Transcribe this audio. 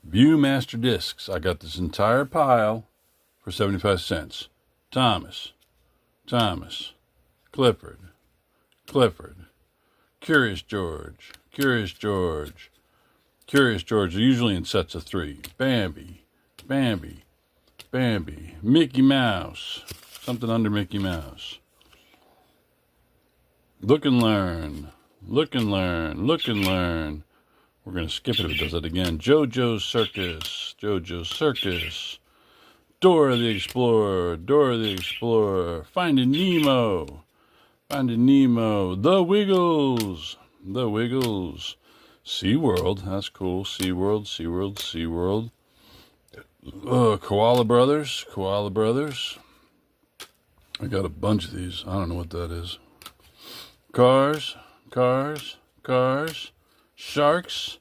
Viewmaster discs. I got this entire pile for 75 cents. Thomas, Clifford, Curious George. They're usually in sets of 3. Bambi, Mickey Mouse, something under Mickey Mouse. Look and learn. We're going to skip it if it does that again. JoJo's Circus. Dora the Explorer. Finding Nemo. The Wiggles. SeaWorld. That's cool. SeaWorld. Koala Brothers. I got a bunch of these. I don't know what that is. Cars. Sharks.